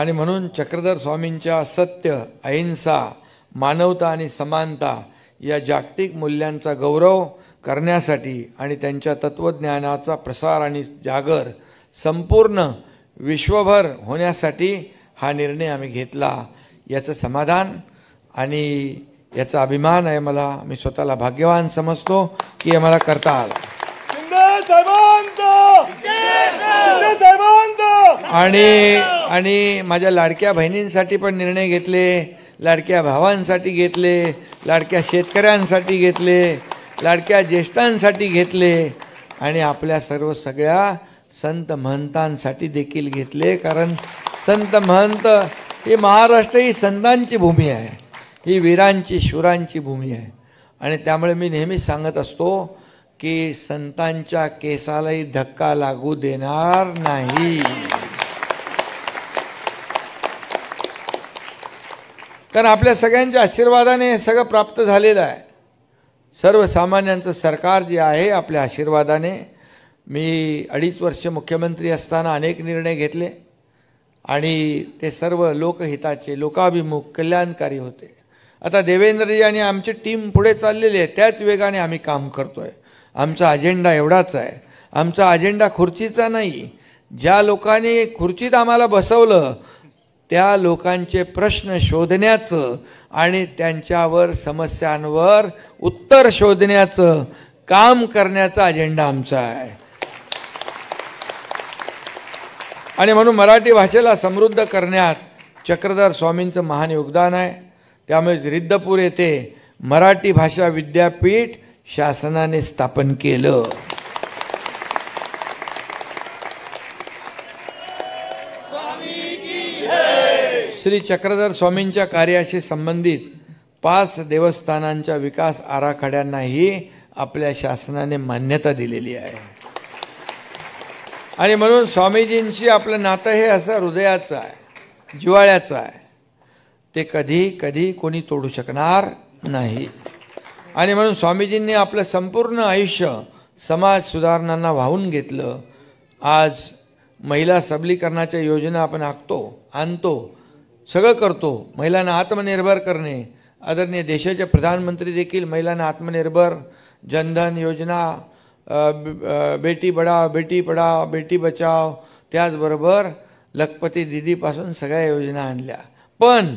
आणि म्हणून चक्रधर स्वामींच्या सत्य, अहिंसा, मानवता आणि समानता या जागतिक मूल्यांचा गौरव करण्यासाठी आणि त्यांच्या तत्त्वज्ञानाचा प्रसार आणि जागर संपूर्ण विश्वभर होण्यासाठी हा निर्णय आम्ही घेतला। याचं समाधान आणि याचा अभिमान आहे मला। मी स्वतःला भाग्यवान समजतो की हे मला करता आलं। आणि माझ्या लाडक्या बहिणींसाठी पण निर्णय घेतले, लाडक्या भावांसाठी घेतले, लाडक्या शेतकऱ्यांसाठी घेतले, लाडक्या ज्येष्ठांसाठी घेतले आणि आपल्या सगळ्या संत महंतांसाठी देखील घेतले। कारण संत महंत हे महाराष्ट्र ही संतांची भूमी आहे, ही वीरांची शूरांची भूमी आहे। आणि त्यामुळे मी नेहमी सांगत असतो की संतांच्या केसालाही धक्का लागू देणार नाही। कारण आपल्या सगळ्यांच्या आशीर्वादाने हे सगळं प्राप्त झालेलं आहे। सर्वसामान्यांचं सरकार जे आहे आपल्या आशीर्वादाने। मी 2.5 वर्ष मुख्यमंत्री असताना अनेक निर्णय घेतले आणि ते सर्व लोकहिताचे, लोकाभिमुख, कल्याणकारी होते। आता देवेंद्रजी आणि आमची टीम पुढे चाललेली आहे, त्याच वेगाने आम्ही काम करतोय। आमचा अजेंडा एवढाच आहे, आमचा अजेंडा खुर्चीचा नाही। ज्या लोकांनी खुर्चीत आम्हाला बसवलं त्या लोकांचे प्रश्न शोधण्याचं आणि त्यांच्यावर समस्यांवर उत्तर शोधण्याचं काम करण्याचा अजेंडा आमचा आहे। आणि म्हणून मराठी भाषेला समृद्ध करण्यात चक्रधर स्वामींचं महान योगदान आहे। त्यामुळे रिद्धपूर येथे मराठी भाषा विद्यापीठ शासनाने स्थापन केलं। श्री चक्रधर स्वामींच्या कार्याशी संबंधित 5 देवस्थानांच्या विकास आराखड्यांनाही आपल्या शासनाने मान्यता दिलेली आहे। आणि म्हणून स्वामीजींशी आपलं नातं हे असं हृदयाचं आहे, जिव्हाळ्याचं आहे। ते कधी कोणी तोडू शकणार नाही। आणि म्हणून स्वामीजींनी आपलं संपूर्ण आयुष्य समाज सुधारणांना वाहून घेतलं। आज महिला सबलीकरणाच्या योजना आपण आणतो, सगळं करतो। महिलांना आत्मनिर्भर करणे, आदरणीय देशाचे प्रधानमंत्री देखील महिलांना आत्मनिर्भर, जनधन योजना, बेटी पढाओ बेटी बचाओ, त्याचबरोबर लखपती दीदीपासून सगळ्या योजना आणल्या। पण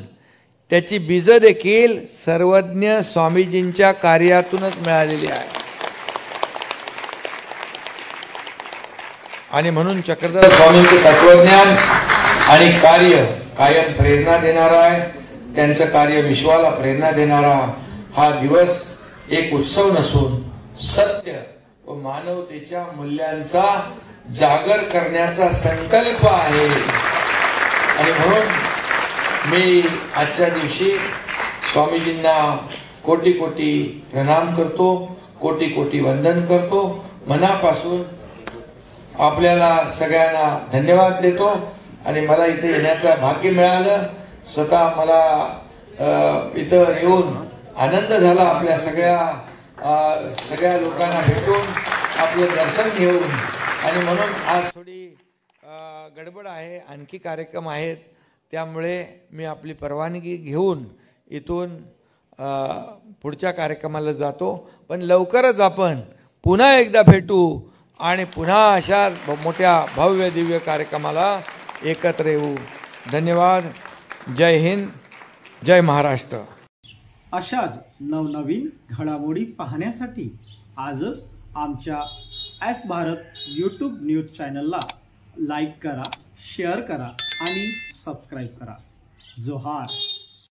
त्याची बीजं देखील सर्वज्ञ स्वामीजींच्या कार्यातूनच मिळालेली आहे। आणि म्हणून चक्रधर स्वामींचे तत्वज्ञान आणि कार्य कायम प्रेरणा देणारा आहे। त्यांचं कार्य विश्वाला प्रेरणा देणारा हा दिवस एक उत्सव नसून सत्य व मानवतेच्या मूल्यांचा जागर करण्याचा संकल्प आहे। आणि म्हणून मी आजच्या दिवशी स्वामीजींना कोटी प्रणाम करतो, कोटी वंदन करतो। मनापासून आपल्याला सगळ्यांना धन्यवाद देतो। आणि मला इथे येण्याचं भाग्य मिळालं, स्वतः मला इथं येऊन आनंद झाला। आपल्या सगळ्या लोकांना भेटून, आपलं दर्शन घेऊन। आणि म्हणून आज थोडी गडबड आहे, आणखी कार्यक्रम आहेत, त्यामुळे मी आपली परवानगी घेऊन इथून पुढच्या कार्यक्रमाला जातो। पण लवकरच आपण पुन्हा एकदा भेटू आणि पुन्हा अशा मोठ्या भव्य दिव्य कार्यक्रमाला एकत्र येऊ। धन्यवाद। जय हिंद, जय महाराष्ट्र। अशाच नवनवीन घडामोडी पाहण्यासाठी आजच आमच्या एस भारत यूट्यूब न्यूज चॅनलला लाईक करा, शेअर करा आणि सबस्क्राईब करा। जोहार।